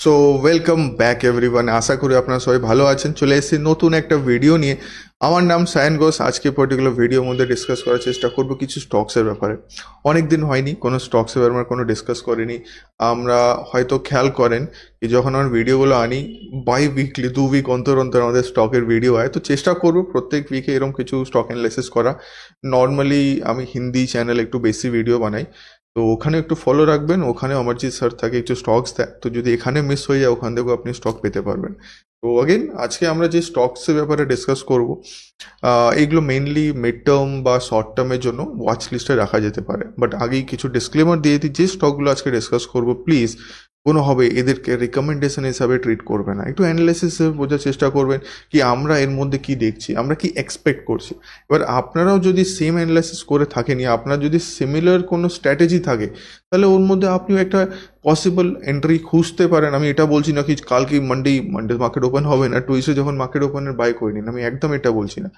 So welcome back everyone. আশা করি আপনারা সবাই ভালো আছেন। চলে এসেছি নতুন একটা ভিডিও নিয়ে। আমার নাম সায়ন ঘোষ। আজকে পার্টিকুলার ভিডিওর মধ্যে ডিসকাস করার চেষ্টা করব কিছু স্টকসের ব্যাপারে। অনেক দিন হয়নি কোনো স্টকসের ব্যাপারে কোনো ডিসকাস করিনি। আমরা হয়তো খেয়াল করেন কি যখন আমার ভিডিওগুলো আনি বাই উইকলি 2 উইক অন্তর অন্তর আমাদের স্টকের ভিডিও হয়, তো চেষ্টা করব প্রত্যেক উইকে এরকম কিছু স্টক অ্যানালাইসিস করা। নর্মালি আমি হিন্দি চ্যানেল একটু বেশি ভিডিও বানাই, তো ওখানে একটু ফলো রাখবেন। ওখানে অমরজিৎ স্যার থাকে, একটু স্টকস দেয়, তো যদি এখানে মিস হয়ে যায় ওখান থেকেও আপনি স্টক পেতে পারবেন। তো অগেন আজকে আমরা যে স্টকসের ব্যাপারে ডিসকাস করব, এইগুলো মেইনলি মিড টার্ম বা শর্ট টার্মের জন্য ওয়াচ লিস্টে রাখা যেতে পারে। বাট আগেই কিছু ডিসক্লেমার দিয়ে দিই, যে স্টকগুলো আজকে ডিসকাস করব প্লিজ কোনোভাবে এদেরকে রিকমেন্ডেশন হিসাবে ট্রিট করবে না। একটু অ্যানালাইসিস বোঝার চেষ্টা করবেন কি আমরা এর মধ্যে কি দেখছি, আমরা কি এক্সপেক্ট করছি। এবার আপনারাও যদি সেম অ্যানালাইসিস করে থাকেন, আপনার যদি সিমিলার কোনো স্ট্র্যাটেজি থাকে, তাহলে ওর মধ্যে আপনিও একটা পসিবল এন্ট্রি খুঁজতে পারেন। আমি এটা বলছি না কি কালকে মানডে মার্কেট ওপেন হবে না, টুইসডে যখন মার্কেট ওপেনের বাই করে নিন, আমি একদম এটা বলছি না।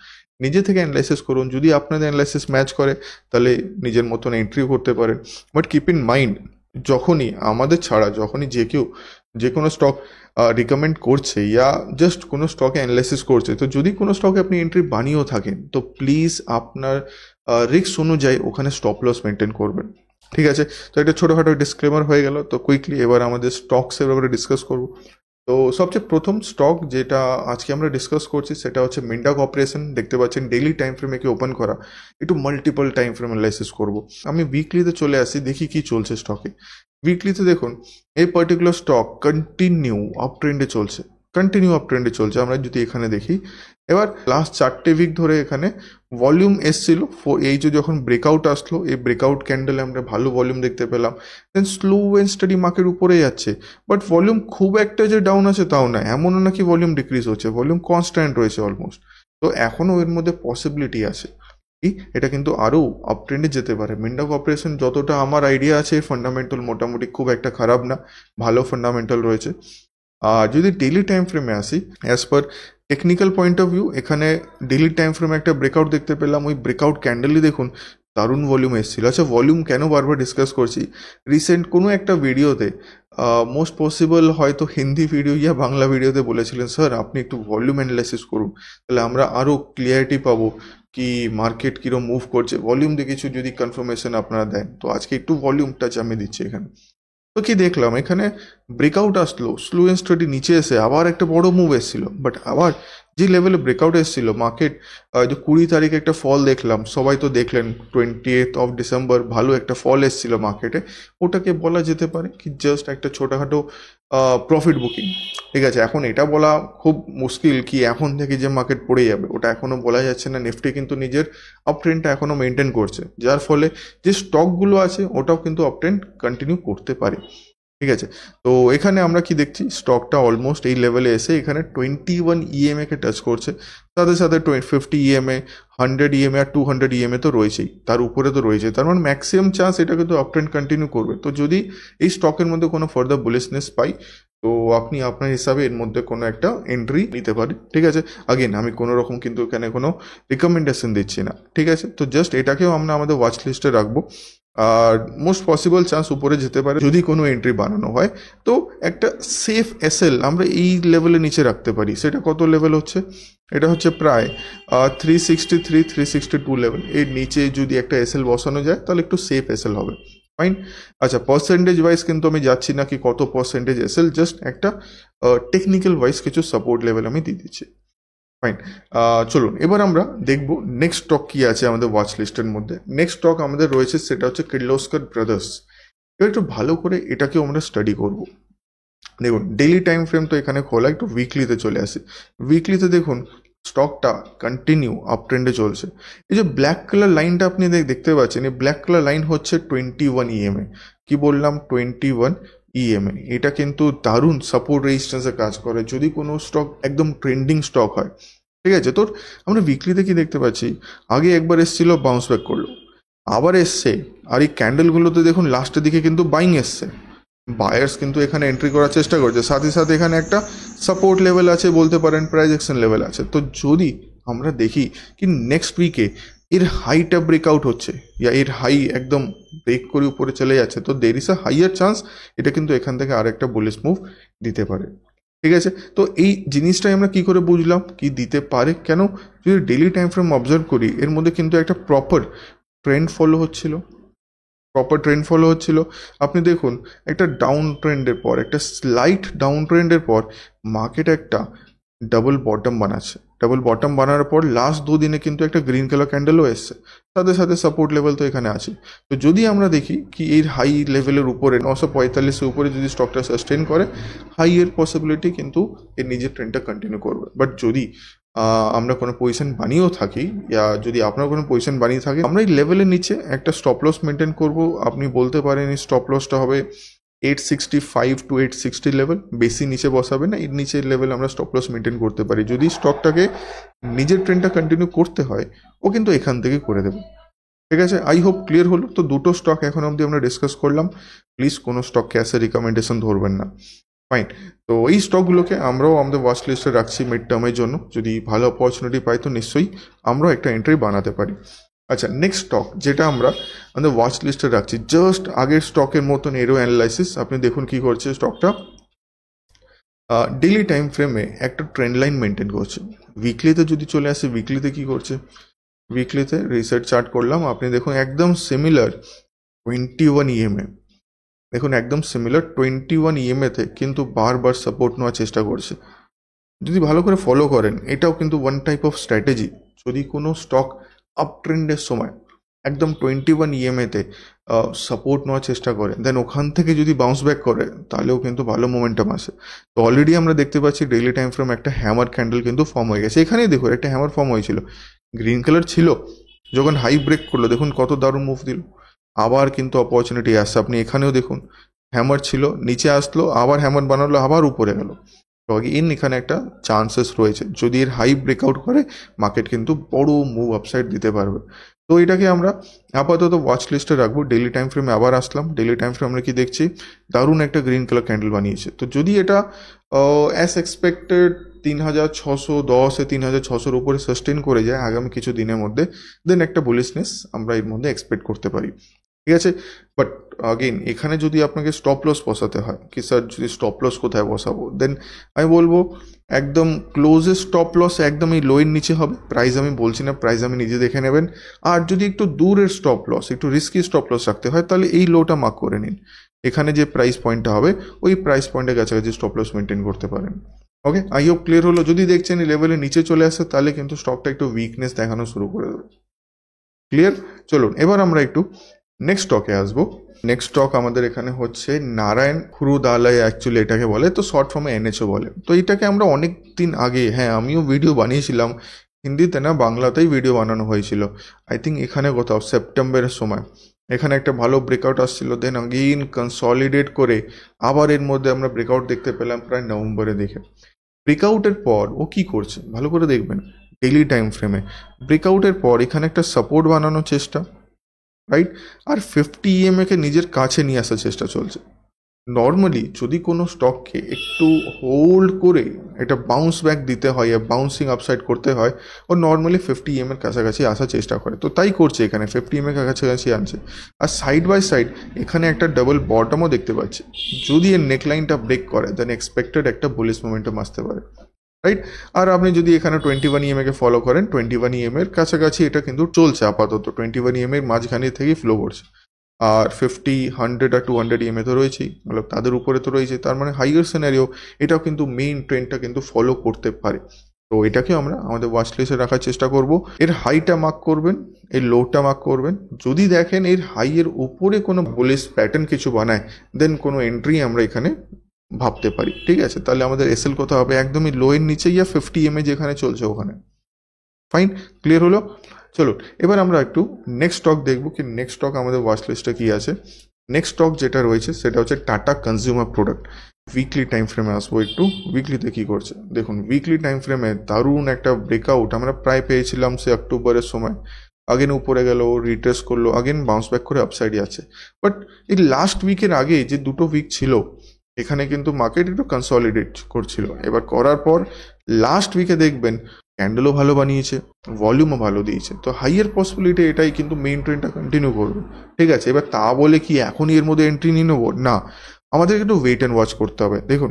নিজে থেকে অ্যানালাইসিস করুন, যদি আপনাদের অ্যানালাইসিস ম্যাচ করে তাহলে নিজের মতন এন্ট্রিও করতে পারেন। বাট কিপ ইন মাইন্ড, যখনই আমাদের ছাড়া যখনই যে কেউ যে কোনো স্টক রিকমেন্ড করছে ইয়া জাস্ট কোনো স্টকে অ্যানালাইসিস করছে, তো যদি কোনো স্টকে আপনি এন্ট্রি বানিয়েও থাকেন তো প্লিজ আপনার রিস্ক অনুযায়ী ওখানে স্টপ লস মেনটেন করবেন। ঠিক আছে, তো একটা ছোটোখাটো ডিসক্লেমার হয়ে গেল। তো কুইকলি এবার আমাদের স্টকসের ব্যাপারে ডিসকাস করবো। তো সবচেয়ে প্রথম স্টক যেটা আজকে আমরা ডিসকাস করছি সেটা হচ্ছে মিন্ডা কর্পোরেশন। দেখতে পাচ্ছেন ডেইলি টাইম ফ্রেমে কি ওপেন করা, একটু মাল্টিপল টাইম ফ্রেম অ্যানালাইসিস করব। আমি উইকলিতে চলে আসি, দেখি কি চলছে স্টকে। উইকলিতে দেখুন এই পার্টিকুলার স্টক কন্টিনিউ আপ ট্রেন্ডে চলছে। আমরা যদি এখানে দেখি, এবার লাস্ট 4টে উইক ধরে এখানে ভলিউম এসছিল। এই যে যখন ব্রেকআউট আসলো, এই ব্রেকআউট ক্যান্ডেলে আমরা ভালো ভলিউম দেখতে পেলাম। দেন স্লো অ্যান্ড স্টাডি মার্কেট উপরে যাচ্ছে, বাট ভলিউম খুব একটা যে ডাউন আছে তাও না, এমনও নাকি ভলিউম ডিক্রিজ হচ্ছে, ভলিউম কনস্ট্যান্ট রয়েছে অলমোস্ট। তো এখনও এর মধ্যে পসিবিলিটি আছে এটা কিন্তু আরও আপ ট্রেন্ডে যেতে পারে। মিন্ডা কর্পোরেশন যতটা আমার আইডিয়া আছে ফান্ডামেন্টাল মোটামুটি খুব একটা খারাপ না, ভালো ফান্ডামেন্টাল রয়েছে। আর যদি ডেইলি টাইম ফ্রেমে আসি, as per technical point of view, এখানে ডেইলি টাইম ফ্রেমে একটা ব্রেকআউট দেখতে পেলাম। ওই ব্রেকআউট ক্যান্ডেলই দেখুন দারুণ ভলিউম এসেছিল। আচ্ছা, ভলিউম কেন বারবার ডিসকাস করছি, রিসেন্ট কোনো একটা ভিডিওতে মোস্ট পসিবল হয়তো হিন্দি ভিডিও ইয়া বাংলা ভিডিওতে বলেছিলেন স্যার আপনি একটু ভলিউম অ্যানালাইসিস করুন, তাহলে আমরা আরও ক্লিয়ারিটি পাবো কি মার্কেট কীরকম মুভ করছে। ভলিউম দিয়ে কিছু যদি কনফার্মেশন আপনারা দেন, তো আজকে একটু ভলিউম টাচ আমি দিচ্ছি এখানে। তো কি দেখলাম, এখানে ব্রেকআউট আসলো, স্লো অ্যান্ড স্টাডি নিচে এসে আবার একটা বড় মুভ এসেছিল। বাট আবার যে লেভেলে ব্রেকআউট এসেছিল মার্কেট, যে 20 তারিখে একটা ফল দেখলাম, সবাই তো দেখলেন 28th of December ভালো একটা ফল এসেছিল মার্কেটে। ওটাকে বলা যেতে পারে কি জাস্ট একটা ছোটোখাটো প্রফিট বুকিং। ঠিক আছে, এখন এটা বলা খুব মুশকিল কি এখন থেকে যে মার্কেট পড়ে যাবে, ওটা এখনও বলা যাচ্ছে না। নিফটি কিন্তু নিজের আপ ট্রেন্ডটা এখনও মেনটেন করছে, যার ফলে যে স্টকগুলো আছে ওটাও কিন্তু আপ ট্রেন্ড কন্টিনিউ করতে পারে। ঠিক আছে, তো এখানে আমরা কি দেখছি, স্টকটা অলমোস্ট এই লেভেলে এসে এখানে 21 EMA কে টাচ করছে, সাথে সাথে 50 EMA, 100 EMA আর 200 EMA তো রয়েছেই, তার উপরে তো রয়েছে। তার মানে ম্যাক্সিমাম চান্স এটা কিন্তু আপ ট্রেন্ড কন্টিনিউ করবে। তো যদি এই স্টকের মধ্যে কোনো ফার্দার বুলিশনেস পাই, তো আপনি আপনার হিসাবে এর মধ্যে কোনো একটা এন্ট্রি নিতে পারেন। ঠিক আছে, আগেন আমি কোনো রকম কিন্তু এখানে কোনো রিকমেন্ডেশন দিচ্ছি না। ঠিক আছে, তো জাস্ট এটাকেও আমরা আমাদের ওয়াচ লিস্টে রাখবো। আর মোস্ট পসিবল চান্স উপরে যেতে পারে যদি কোনো এন্ট্রি বানানো হয়। তো একটা সেফ এসএল আমরা এই লেভেলে নিচে রাখতে পারি। সেটা কত লেভেল হচ্ছে, এটা হচ্ছে প্রায় 363 362 লেভেল। এর নিচে যদি একটা এসএল বসানো যায় তাহলে একটু সেফ এসএল হবে। ফাইন। আচ্ছা, পার্সেন্টেজ ওয়াইজ কিন্তু আমি যাচ্ছি না কি কত পার্সেন্টেজ এসএল, জাস্ট একটা টেকনিক্যাল ওয়াইজ কিছু সাপোর্ট লেভেল আমি দিয়ে দিচ্ছি। ফাইন, চলুন এবার আমরা দেখব নেক্সট স্টক কি আছে আমাদের ওয়াচ লিস্টের মধ্যে। নেক্সট স্টক আমাদের রয়েছে সেটা হচ্ছে কির্লোস্কার ব্রাদার্স। এবার একটু ভালো করে এটাকেও আমরা স্টাডি করব। দেখুন ডেইলি টাইম ফ্রেম তো এখানে খোলা, একটু উইকলিতে চলে আসি। উইকলিতে দেখুন স্টকটা কন্টিনিউ আপ ট্রেন্ডে চলছে। এই যে ব্ল্যাক কালার লাইনটা আপনি দেখতে পাচ্ছেন, এই ব্ল্যাক কালার লাইন হচ্ছে 21 EMA। কি বললাম, 21 EMA। এটা কিন্তু দারুণ সাপোর্ট রেজিস্ট্যান্সে কাজ করে যদি কোনো স্টক একদম ট্রেন্ডিং স্টক হয়। ঠিক আছে, তো আমরা উইকলিতে কি দেখতে পাচ্ছি, আগে একবার এসেছিল বাউন্স ব্যাক করলো, আবার এসছে, আর এই ক্যান্ডেলগুলোতে দেখুন লাস্টের দিকে কিন্তু বাইং এসছে। বায়ার্স কিন্তু এখানে এন্ট্রি করার চেষ্টা করছে, সাথে সাথে এখানে একটা সাপোর্ট লেভেল আছে, বলতে পারেন প্রাইস অ্যাকশন লেভেল আছে। তো যদি আমরা দেখি কি নেক্সট উইকে এর হাইটা ব্রেকআউট হচ্ছে ইয়া এর হাই একদম ব্রেক করে উপরে চলে যাচ্ছে, তো there is a higher chance এটা কিন্তু এখান থেকে আরেকটা বুলিশ মুভ দিতে পারে। ঠিক আছে, তো এই জিনিসটাই আমরা কি করে বুঝলাম কি দিতে পারে, কেন যদি ডেলি টাইম ফ্রেম অবজার্ভ করি এর মধ্যে কিন্তু একটা প্রপার ট্রেন্ড ফলো হচ্ছিল। আপনি দেখুন একটা ডাউন ট্রেন্ডের পর, একটা স্লাইট ডাউন ট্রেন্ডের পর মার্কেট একটা ডাবল বটম বানানোর পর লাস্ট 2 দিনে কিন্তু একটা গ্রিন কালার ক্যান্ডেলও এসছে, সাথে সাথে সাপোর্ট লেভেল তো এখানে আছে। তো যদি আমরা দেখি কি এর হাই লেভেলের উপরে 945-এর উপরে যদি স্টকটা সাস্টেন করে, হাইয়ের পসিবিলিটি কিন্তু এর নিজের ট্রেন্ডটা কন্টিনিউ করবে। বাট যদি আমরা কোনো পজিশন বানিয়েও থাকি, ইয়া যদি আপনার কোনো পজিশন বানিয়ে থাকে, আমরা এই লেভেলের নিচে একটা স্টপ লস মেনটেন করব। আপনি বলতে পারেন এই স্টপ লসটা হবে 865 to 860 লেভেল, বেশি নিচে বসাবে না, এর নিচের লেভেল আমরা স্টপ লস মেনটেন করতে পারি। যদি স্টকটাকে নিজের ট্রেন্ডটা কন্টিনিউ করতে হয় ও কিন্তু এখান থেকে করে দেবে। ঠিক আছে, আই হোপ ক্লিয়ার হলো। তো দুটো স্টক এখন অবধি আমরা ডিসকাস করলাম, প্লিজ কোনো স্টককে অ্যাজ এ রিকমেন্ডেশন ধরবেন না। ফাইন, তো এই স্টকগুলোকে আমরাও আমাদের ওয়াচ লিস্টে রাখছি মিড টার্মের জন্য, যদি ভালো অপরচুনিটি পাই তো নিশ্চয়ই আমরাও একটা এন্ট্রি বানাতে পারি। আচ্ছা, নেক্সট স্টক যেটা আমরা আমাদের ওয়াচ লিস্টে রাখছি, জাস্ট আগের স্টকের মতন এরও অ্যানালাইসিস। আপনি দেখুন কি করছে স্টকটা, ডেইলি টাইম ফ্রেমে একটা ট্রেন্ড লাইন মেনটেন করছে। উইকলিতে যদি চলে আসে, উইকলিতে কি করছে, উইকলিতে রিসেট চার্ট করলাম, আপনি দেখুন একদম সিমিলার 21 ইএমএ, দেখুন একদম সিমিলার 21 ইএমএতে কিন্তু বারবার সাপোর্ট নেওয়ার চেষ্টা করছে। যদি ভালো করে ফলো করেন, এটাও কিন্তু ওয়ান টাইপ অফ স্ট্র্যাটেজি। যদি কোনো স্টক আপ ট্রেন্ডের সময় একদম 21 ইএমএতে সাপোর্ট নেওয়ার চেষ্টা করে, দেন ওখান থেকে যদি বাউন্স ব্যাক করে তাহলেও কিন্তু ভালো মোমেন্টাম আসে। তো অলরেডি আমরা দেখতে পাচ্ছি ডেইলি টাইম ফ্রেম একটা হ্যামার ক্যান্ডেল কিন্তু ফর্ম হয়ে গেছে। এখানেই দেখুন একটা হ্যামার ফর্ম হয়েছিল, গ্রিন কালার ছিল, যখন হাই ব্রেক করলো দেখুন কত দারুণ মুভ দিল, আবার কিন্তু অপরচুনিটি আসছে। আপনি এখানেও দেখুন হ্যামার ছিল, নিচে আসলো, আবার হ্যামার বানালো, আবার উপরে গেল। তো এখানে একটা চান্সেস রয়েছে, যদি এর হাই ব্রেকআউট করে মার্কেট কিন্তু বড় মুভ আপসাইড দিতে পারবে। তো এটাকে আমরা আপাতত ওয়াচ লিস্টে রাখবো। ডেইলি টাইম ফ্রেমে আবার আসলাম, ডেইলি টাইম ফ্রেম আমরা কি দেখছি, দারুণ একটা গ্রিন কালার ক্যান্ডেল বানিয়েছে। তো যদি এটা অ্যাজ এক্সপেক্টেড 3610 3600-এর উপরে সাস্টেন করে যায় আগামী কিছু দিনের মধ্যে, দেন একটা বুলিশনেস আমরা এর মধ্যে এক্সপেক্ট করতে পারি। ঠিক আছে, বাট আগেন এখানে যদি আপনাকে স্টপ লস বসাতে হয় কি স্যার, যদি স্টপ লস কোথায় বসাবো, দেন আমি বলবো একদম ক্লোজেস্ট স্টপ লস একদম এই লোয়ের নিচে হবে। প্রাইস আমি বলছি না, প্রাইস আমি নিজে দেখে নেবেন। আর যদি একটু দূরের স্টপ লস, একটু রিস্কি স্টপ লস রাখতে হয়, তাহলে এই লোটা মার্ক করে নিন। এখানে যে প্রাইস পয়েন্টটা হবে ওই প্রাইস পয়েন্টের কাছাকাছি স্টপ লস মেনটেন করতে পারেন। ওকে, আই হোপ ক্লিয়ার হলো। যদি দেখছেন এই লেভেলের নিচে চলে আসে তাহলে কিন্তু স্টকটা একটু উইকনেস দেখানো শুরু করে দেবে। ক্লিয়ার, চলুন এবার আমরা একটু নেক্সট স্টকে আসবো। নেক্সট স্টক আমাদের এখানে হচ্ছে নারায়ণ ক্রুদালয়, অ্যাকচুয়ালি এটাকে বলে, তো শর্ট ফর্মে এনএচও বলে। তো এটাকে আমরা অনেক দিন আগে, হ্যাঁ আমিও ভিডিও বানিয়েছিলাম, হিন্দিতে না বাংলাতেই ভিডিও বানানো হয়েছিল, আই থিঙ্ক এখানে কোথাও সেপ্টেম্বরের সময়। এখানে একটা ভালো ব্রেকআউট আসছিল, দেন আগেইন কনসলিডেট করে আবার এর মধ্যে আমরা ব্রেকআউট দেখতে পেলাম প্রায় নভেম্বরে। দেখে ব্রেকআউটের পর ও কি করছে ভালো করে দেখবেন, ডেইলি টাইম ফ্রেমে ব্রেকআউটের পর এখানে একটা সাপোর্ট বানানোর চেষ্টা, রাইট, আর 50 ইএমএকে নিজের কাছে নিয়ে আসার চেষ্টা চলছে। নর্মালি যদি কোনো স্টককে একটু হোল্ড করে এটা বাউন্স ব্যাক দিতে হয়, বাউন্সিং আপসাইড করতে হয়, ও নর্মালি 50 ইএম এর কাছাকাছি আসার চেষ্টা করে। তো তাই করছে, এখানে 50 ইএম এর কাছাকাছি আনছে। আর সাইড বাই সাইড এখানে একটা ডাবল বটমও দেখতে পাচ্ছি। যদি এর নেকলাইনটা ব্রেক করে দেন এক্সপেক্টেড একটা বুলিশ মোমেন্টাম আসতে পারে, রাইট। আর আপনি যদি এখানে 21 ইএমএকে ফলো করেন, 21 ইএম এর কাছাকাছি এটা কিন্তু চলছে আপাতত, 21 ইএম এর মাঝখানে থেকেই ফ্লো করছে। আর 50, 100 আর 200 ইএমএ তো রয়েছেই, মানে তাদের উপরে তো রয়েছে, তার মানে হাইয়ার সিনারিও এটাও কিন্তু মেইন ট্রেন্ডটা কিন্তু ফলো করতে পারে। তো এটাকে আমরা আমাদের ওয়াচ লিস্টে রাখার চেষ্টা করব। এর হাইটা মার্ক করবেন, এর লোটা মার্ক করবেন। যদি দেখেন এর হাইয়ের উপরে কোনো বুলিশ প্যাটার্ন কিছু বানায়, দেন কোনো এন্ট্রি আমরা এখানে ভাবতে পারি। ঠিক আছে, তাহলে আমাদের এসএল কোথাও হবে একদমই লোয়ের নিচে, ইয়া 50 ইএমএ যেখানে চলছে ওখানে। ফাইন, ক্লিয়ার হলো। চলুন এবার আমরা একটু নেক্সট স্টক দেখবো কি নেক্সট স্টক আমাদের ওয়াচ লিস্টে কি আছে। নেক্সট স্টক যেটা রয়েছে সেটা হচ্ছে tata consumer product. Weekly time ফ্রেমে আসবো একটু, উইকলিতে কি করছে দেখুন। উইকলি টাইম ফ্রেমে দারুণ একটা ব্রেকআউট আমরা প্রায় পেয়েছিলাম সে অক্টোবরের সময়। আগেন উপরে গেল, রিট্রেস করলো, আগেন বাউন্স ব্যাক করে আপসাইডে আছে। বাট এই লাস্ট উইকের আগে যে দুটো উইক ছিল এখানে কিন্তু মার্কেট একটু কনসলিডেট করছিল। এবার করার পর লাস্ট উইকে দেখবেন ক্যান্ডেলও ভালো বানিয়েছে, ভলিউমও ভালো দিয়েছে, তো হাইয়ার পসিবিলিটি এটাই কিন্তু মেইন ট্রেন্ডটা কন্টিনিউ করবে। ঠিক আছে, এবার তা বলে কি এখনই এর মধ্যে এন্ট্রি নিয়ে নেবো? না, আমাদের একটু ওয়েট অ্যান্ড ওয়াচ করতে হবে। দেখুন,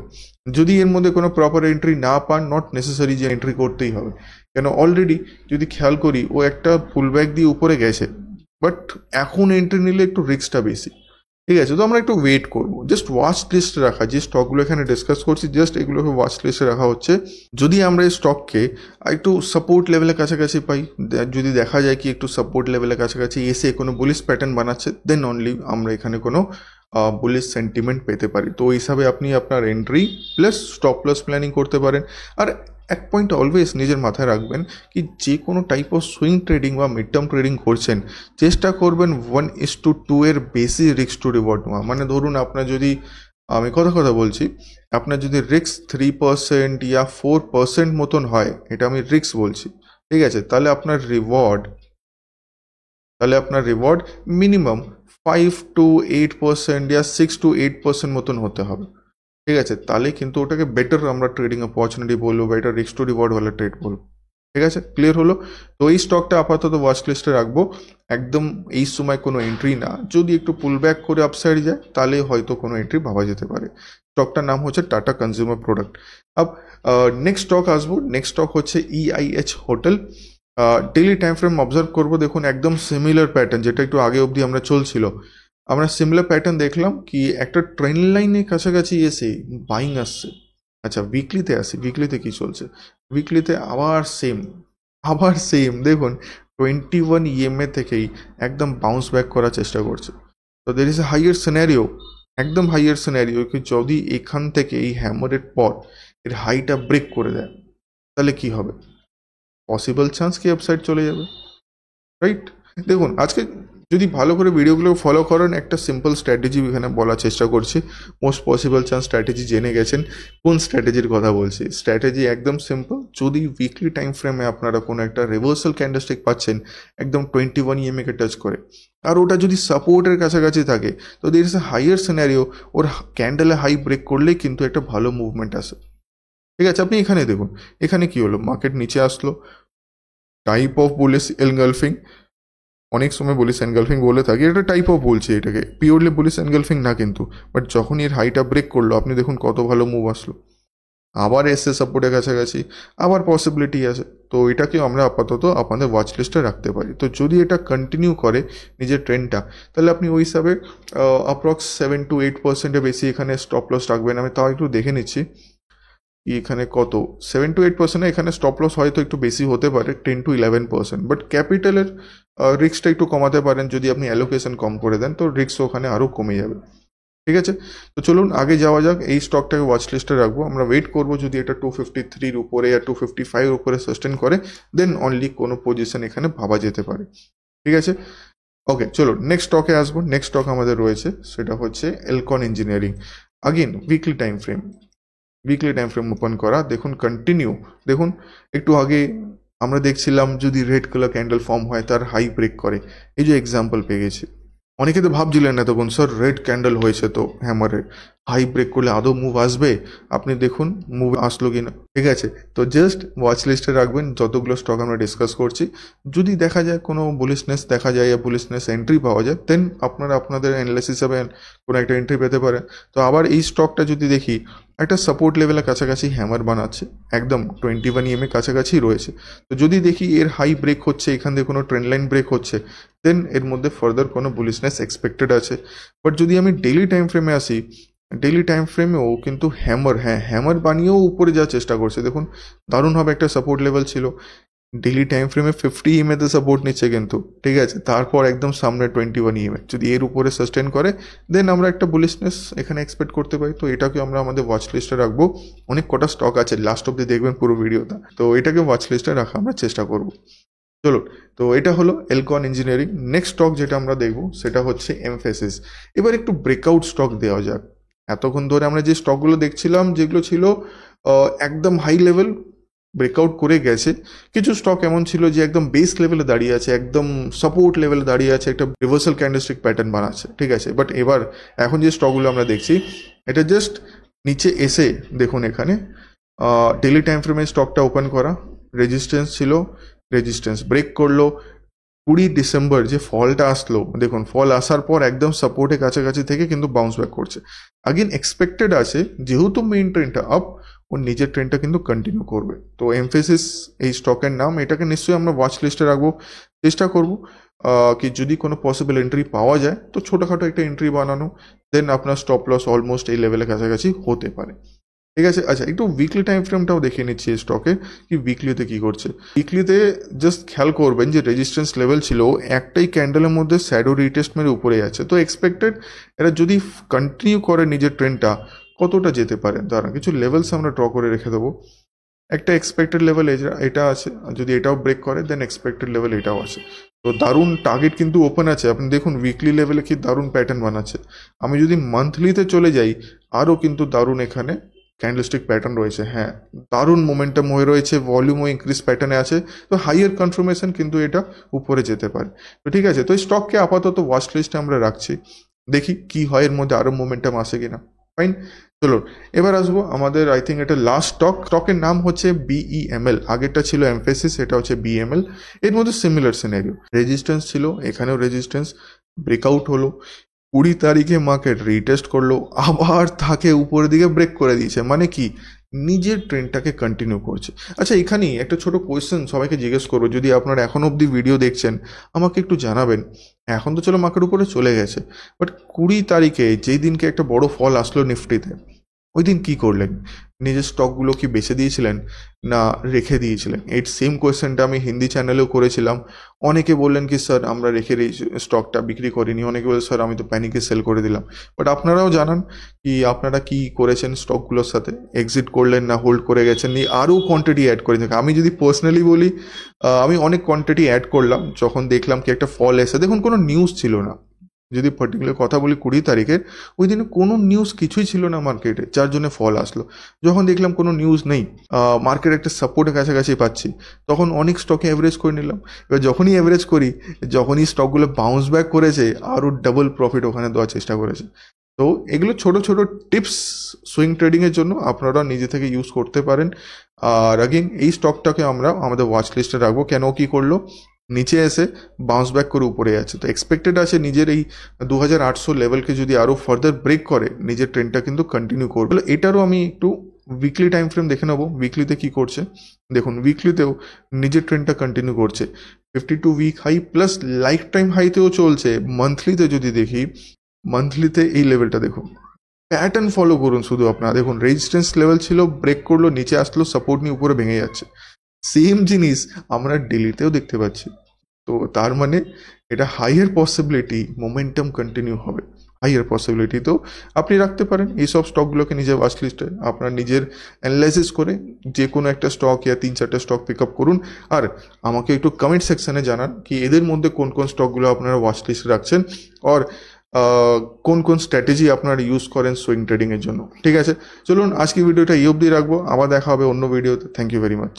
যদি এর মধ্যে কোনো প্রপার এন্ট্রি না পান, নট নেসেসারি যে এন্ট্রি করতেই হবে, কেন অলরেডি যদি খেয়াল করি ও একটা পুলব্যাক দিয়ে উপরে গেছে, বাট এখন এন্ট্রি নিলে একটু রিস্কটা বেশি। ঠিক আছে, তো আমরা একটু ওয়েট করবো, জাস্ট ওয়াচ লিস্টে রাখা, যে স্টকগুলো এখানে ডিসকাস করছি জাস্ট এগুলোকে ওয়াচ লিস্টে রাখা হচ্ছে। যদি আমরা এই স্টককে একটু সাপোর্ট লেভেলের কাছাকাছি পাই, যদি দেখা যায় কি একটু সাপোর্ট লেভেলের কাছাকাছি এসে কোনো বুলিশ প্যাটার্ন বানাচ্ছে, দেন অনলি আমরা এখানে কোনো বুলিশ সেন্টিমেন্ট পেতে পারি। তো ওই হিসাবে আপনি আপনার entry plus stop loss planning করতে পারেন। আর এক পয়েন্ট অলওয়েজ নিজের মাথায় রাখবেন কি যে কোনো টাইপ অফ সুইং ট্রেডিং বা মিড টার্ম ট্রেডিং করছেন, চেষ্টা করবেন 1:2 এর বেশি রিস্ক টু রিওয়ার্ড নেওয়া। মানে ধরুন আপনার যদি, আমি কথা বলছি, আপনার যদি রিস্ক 3% ইয়া 4% মতন হয়, এটা আমি রিস্ক বলছি, ঠিক আছে, তাহলে আপনার রিওয়ার্ড মিনিমাম 5-8% ইয়া 6-8% মতন হতে হবে। ঠিক আছে, তাহলে কিন্তু ওটাকে বেটার আমরা ট্রেডিং অপরচুনিটি বলবো বা এটা রিস্ক টু রিওয়ার্ড ওয়ালা ট্রেড বলবো। ঠিক আছে, ক্লিয়ার হলো? তো এই স্টকটা আপাতত ওয়াচ লিস্টে রাখবো, একদম এই সময় কোনো এন্ট্রি না। যদি একটু পুল ব্যাক করে আপসাইড যায় তাহলে হয়তো কোনো এন্ট্রি ভাবা যেতে পারে। স্টকটার নাম হচ্ছে টাটা কনজিউমার প্রোডাক্ট। আব নেক্সট স্টক আসবো, নেক্সট স্টক হচ্ছে EIH hotel. Daily time frame observe করবো, দেখুন একদম সিমিলার প্যাটার্ন যেটা একটু আগে অবধি আমরা চলছিল, আমরা সিমিলার প্যাটার্ন দেখলাম কি একটা ট্রেন্ড লাইনের কাছাকাছি এসে বাইং আসছে। আচ্ছা, উইকলিতে আসি, উইকলিতে কি চলছে? উইকলিতে আবার সেম দেখুন 21 EMA থেকেই একদম বাউন্স ব্যাক করার চেষ্টা করছে। তো there is a higher scenario, একদম হাইয়ার সিনারিও কি যদি এখান থেকে এই হ্যামারের পর এর হাইটা ব্রেক করে দেয় তাহলে কি হবে? পসিবল চান্স কি আপসাইড চলে যাবে, রাইট? দেখুন আজকে যদি ভালো করে ভিডিওগুলো ফলো করেন, একটা সিম্পল স্ট্র্যাটেজি এখানে বলার চেষ্টা করছি। মোস্ট পসিবল চান্স স্ট্র্যাটেজি জেনে গেছেন কোন স্ট্র্যাটেজির কথা বলছি। স্ট্র্যাটেজি একদম সিম্পল, যদি উইকলি টাইম ফ্রেমে আপনারা কোনো একটা রিভার্সাল ক্যান্ডেলস্টিক পাচ্ছেন একদম 21 EMA কে টাচ করে, আর ওটা যদি সাপোর্টের কাছাকাছি থাকে, তো there is a higher scenario or ক্যান্ডেলে হাই ব্রেক করলেই কিন্তু একটা ভালো মুভমেন্ট আসে। ঠিক আছে, আপনি এখানে দেখুন, এখানে কি হলো, মার্কেট নিচে আসলো, টাইপ অফ বুলিশ এনগালফিং, অনেক সময় বুলিশ এনগালফিং বলে থাকি, এটা টাইপ অফ বলছি, এটাকে পিওরলি বুলিশ এনগালফিং না কিন্তু। বাট যখন এর হাইটা ব্রেক করলো আপনি দেখুন কত ভালো মুভ আসলো, আবার এসে সাপোর্টের কাছাকাছি, আবার পসিবিলিটি আছে। তো এটাকে আমরা আপাতত আপনাদের ওয়াচ লিস্টে রাখতে পারি। তো যদি এটা কন্টিনিউ করে নিজের ট্রেন্ডটা, তাহলে আপনি ওই হিসাবে অ্যাপ্রক্স 7-8% বেশি এখানে স্টপ লস রাখবেন। আমি তাও একটু দেখে নিচ্ছি এখানে কত, 7-8%, এখানে স্টপ লস হয়তো একটু বেশি হতে পারে 10-11%, বাট ক্যাপিটালের রিস্কটা একটু কমাতে পারেন যদি আপনি অ্যালোকেশন কম করে দেন, তো রিস্ক ওখানে আরও কমে যাবে। ঠিক আছে, তো চলুন আগে যাওয়া যাক। এই স্টকটাকে ওয়াচ লিস্টে রাখবো, আমরা ওয়েট করবো যদি এটা 253 উপরে या 255 উপরে সাস্টেন করে, দেন অনলি কোনো পজিশন এখানে ভাবা যেতে পারে। ঠিক আছে, ওকে, চলো নেক্সট স্টকে আসবো। নেক্সট স্টক আমাদের রয়েছে, সেটা হচ্ছে Elecon Engineering. Again weekly time frame open করা, দেখুন কন্টিনিউ, দেখুন একটু আগে আমরা দেখছিলাম যদি রেড কালার ক্যান্ডেল ফর্ম হয় তার হাই ব্রেক করে, এই যে এক্সাম্পল পেয়ে গেছি। অনেকে তো ভাবছিলেন না তখন, স্যার রেড ক্যান্ডেল হয়েছে তো হ্যামারে হাই ব্রেক করলে আদৌ মুভ আসবে? আপনি দেখুন মুভ আসলো কিনা। ঠিক আছে, তো জাস্ট ওয়াচ লিস্টে রাখবেন যতগুলো স্টক আমরা ডিসকাস করছি। যদি দেখা যায় কোনো বুলিশনেস দেখা যায়, বুলিশনেস এন্ট্রি পাওয়া যায়, দেন আপনারা আপনাদের অ্যানালাইসিস হিসাবে কোনো একটা এন্ট্রি পেতে পারেন। তো আবার এই স্টকটা যদি দেখি একটা সাপোর্ট লেভেলের কাছাকাছি হ্যামার বানাচ্ছে, একদম 21 EMA কাছাকাছি রয়েছে। তো যদি দেখি এর হাই ব্রেক হচ্ছে, এখান থেকে কোনো ট্রেন্ড লাইন ব্রেক হচ্ছে, দেন এর মধ্যে ফার্দার কোনো বুলিশনেস এক্সপেক্টেড আছে। বাট যদি আমি ডেইলি টাইম ফ্রেমে আসি, ডেইলি টাইম ফ্রেমেও কিন্তু হ্যামার বানিয়েও উপরে যাওয়ার চেষ্টা করছে। দেখুন দারুণভাবে একটা সাপোর্ট লেভেল ছিল, ডেইলি টাইম ফ্রেমে 50 EMA-তে সাপোর্ট নিচ্ছে কিন্তু। ঠিক আছে, তারপর একদম সামনে 21 EMA, যদি এর উপরে সাস্টেন করে দেন আমরা একটা বুলিশনেস এখানে এক্সপেক্ট করতে পারি। তো এটাকে আমরা আমাদের ওয়াচ লিস্টে রাখবো। অনেক কটা স্টক আছে, লাস্ট অব্দি দেখবেন পুরো ভিডিওটা, তো এটাকে ওয়াচ লিস্টে রাখা আমরা চেষ্টা করবো। চলো, তো এটা হলো এলকন ইঞ্জিনিয়ারিং। নেক্সট স্টক যেটা আমরা দেখবো সেটা হচ্ছে এমফেসিস। এবার একটু ব্রেকআউট স্টক দেওয়া যাক। এতক্ষণ ধরে আমরা যে স্টকগুলো দেখছিলাম যেগুলো ছিল একদম হাই লেভেল, ব্রেকআউট করে গেছে। কিছু স্টক এমন ছিল যে একদম বেস লেভেলে দাঁড়িয়ে আছে, একদম সাপোর্ট লেভেলে দাঁড়িয়ে আছে, একটা রিভার্সাল ক্যান্ডেলস্টিক প্যাটার্ন বানাচ্ছে। ঠিক আছে, বাট এবার এখন যে স্টকগুলো আমরা দেখছি এটা জাস্ট নিচে এসে দেখুন এখানে ডেইলি টাইম ফ্রেমে স্টকটা ওপেন করা, রেজিস্ট্যান্স ছিল, রেজিস্ট্যান্স ব্রেক করলো। 20 ডিসেম্বর যে ফলটা আসলো, দেখুন ফল আসার পর একদম সাপোর্টের কাছাকাছি থেকে কিন্তু বাউন্স ব্যাক করছে। আগেন এক্সপেক্টেড আছে যেহেতু মেইন ট্রেন্ডটা আপ, ও নিজের ট্রেন্ডটা কিন্তু কন্টিনিউ করবে। তো এমফেসিস এই স্টকের নাম, এটাকে নিশ্চয়ই আমরা ওয়াচ লিস্টে রাখবো। চেষ্টা করবো কি যদি কোনো পসিবল এন্ট্রি পাওয়া যায় তো ছোটোখাটো একটা এন্ট্রি বানানো, দেন আপনার স্টপ লস অলমোস্ট এই লেভেলের কাছাকাছি হতে পারে। ঠিক আছে, আচ্ছা একটু উইকলি টাইম ফ্রেমটাও দেখিয়ে নিচ্ছি এই স্টকে কি উইকলিতে কি করছে। উইকলিতে জাস্ট খেয়াল করবেন যে রেজিস্ট্যান্স লেভেল ছিল একটাই ক্যান্ডেলের মধ্যে শ্যাডো রিটেস্ট মেরে উপরে আছে। তো এক্সপেক্টেড এরা যদি কন্টিনিউ করে নিজের ট্রেন্ডটা, কতটা যেতে পারে দাঁড়ান কিছু লেভেলস আমরা ড্র করে রেখে দেবো। একটা এক্সপেক্টেড লেভেল এটা আছে, আর যদি এটাও ব্রেক করে দেন এক্সপেক্টেড লেভেল এটাও আছে। তো দারুণ টার্গেট কিন্তু ওপেন আছে। আপনি দেখুন উইকলি লেভেলে কি দারুণ প্যাটার্ন বানাচ্ছে। আমি যদি মান্থলিতে চলে যাই, আরও কিন্তু দারুণ এখানে ক্যান্ডেলস্টিক প্যাটার্ন রয়েছে। হ্যাঁ, দারুণ মোমেন্টাম হয়ে রয়েছে, ভলিউমও ইনক্রিজ প্যাটার্নে আছে। তো হাইয়ার কনফার্মেশন কিন্তু এটা উপরে যেতে পারে। তো ঠিক আছে, তো এই স্টককে আপাতত ওয়াচ লিস্টে আমরা রাখছি, দেখি কি হয় এর মধ্যে আরও মোমেন্টাম আসে কিনা। ফাইন, চলো এবার আসবো আমাদের আই থিঙ্ক এটা লাস্ট স্টকের নাম হচ্ছে বিইএমএল। আগেরটা ছিল এমফেসিস, এটা হচ্ছে বিএমএল। এর মধ্যে সিমিলার সিনারিও, রেজিস্ট্যান্স ছিল, এখানেও রেজিস্ট্যান্স ব্রেকআউট হলো। 20 তারিখে মার্কেট রিটেস্ট করলো, আবার তাকে উপরের দিকে ব্রেক করে দিয়েছে, মানে কি নিজের ট্রেন্ডটাকে কন্টিনিউ করছে। আচ্ছা এখানেই একটা ছোট কোয়েশ্চেন সবাইকে জিজ্ঞেস করবো, যদি আপনারা এখন অবধি ভিডিও দেখছেন আমাকে একটু জানাবেন। এখন তো চলো মার্কেট উপরে চলে গেছে, বাট 20 তারিখে যেই দিনকে একটা বড় ফল আসলো নিফটিতে, ওই দিন কী করলেন? নিজের স্টকগুলো কি বেচে দিয়েছিলেন না রেখে দিয়েছিলেন? এই সেম কোয়েশ্চেনটা আমি হিন্দি চ্যানেলেও করেছিলাম। অনেকে বললেন কি স্যার আমরা রেখে স্টকটা বিক্রি করিনি, অনেকে বলে স্যার আমি তো প্যানিকে সেল করে দিলাম। বাট আপনারাও জানান কি আপনারা কি করেছেন স্টকগুলোর সাথে, এক্সিট করলেন না হোল্ড করে গেছেন, নি আরও কোয়ান্টিটি অ্যাড করে থাকেন। আমি যদি পার্সোনালি বলি, আমি অনেক কোয়ান্টিটি অ্যাড করলাম যখন দেখলাম কি একটা ফল এসে। দেখুন কোনো নিউজ ছিল না, যদি পার্টিকুলার কথা বলি 20 তারিখের, ওই দিনে কোনো নিউজ কিছুই ছিল না মার্কেটে, যার জন্য ফল আসলো। যখন দেখলাম কোনো নিউজ নেই, মার্কেট একটা সাপোর্টের কাছাকাছি পাচ্ছি, তখন অনেক স্টকে অ্যাভারেজ করে নিলাম। এবার যখনই অ্যাভারেজ করি, যখনই স্টকগুলো বাউন্স ব্যাক করেছে, আরও ডাবল প্রফিট ওখানে দেওয়ার চেষ্টা করেছে। তো এগুলো ছোট ছোট টিপস সুইং ট্রেডিংয়ের জন্য আপনারা নিজে থেকে ইউজ করতে পারেন। আর আগেন এই স্টকটাকে আমরা আমাদের ওয়াচ লিস্টে রাখবো। কেন কি করলো, নিচে এসে বাউন্স ব্যাক করে উপরে আছে। তো এক্সপেক্টেড আছে নিজের এই 2800 লেভেলকে যদি আরও ফার্দার ব্রেক করে নিজের ট্রেন্ডটা কিন্তু কন্টিনিউ করবে। এটারও আমি একটু উইকলি টাইম ফ্রেম দেখে নেবো, উইকলিতে কী করছে। দেখুন উইকলিতেও নিজের ট্রেন্ডটা কন্টিনিউ করছে, 52 week high plus life time হাইতেও চলছে। মান্থলিতে যদি দেখি, মান্থলিতে এই লেভেলটা দেখুন, প্যাটার্ন ফলো করুন শুধু আপনারা দেখুন, রেজিস্ট্যান্স লেভেল ছিল, ব্রেক করলো, নিচে আসলো, সাপোর্ট নিয়ে উপরে ভেঙে যাচ্ছে। সেম জিনিস আমরা ডেলিতেও দেখতে পাচ্ছি। তো তার মানে এটা হাইয়ার পসিবিলিটি মোমেন্টাম কন্টিনিউ হবে, হাইয়ার পসিবিলিটি। তো আপনি রাখতে পারেন এইসব স্টকগুলোকে নিজের ওয়াচ লিস্টে, আপনার নিজের অ্যানালাইসিস করে যে কোনো একটা স্টক ইয়া 3-4টে স্টক পিক আপ করুন। আর আমাকে একটু কমেন্ট সেকশানে জানান কি এদের মধ্যে কোন কোন স্টকগুলো আপনারা ওয়াচ লিস্টে রাখছেন, আর কোন কোন স্ট্র্যাটেজি আপনারা ইউজ করেন সুইং ট্রেডিংয়ের জন্য। ঠিক আছে, চলুন আজকে ভিডিওটা এই অবধি রাখবো, আবার দেখা হবে অন্য ভিডিওতে। Thank you very much.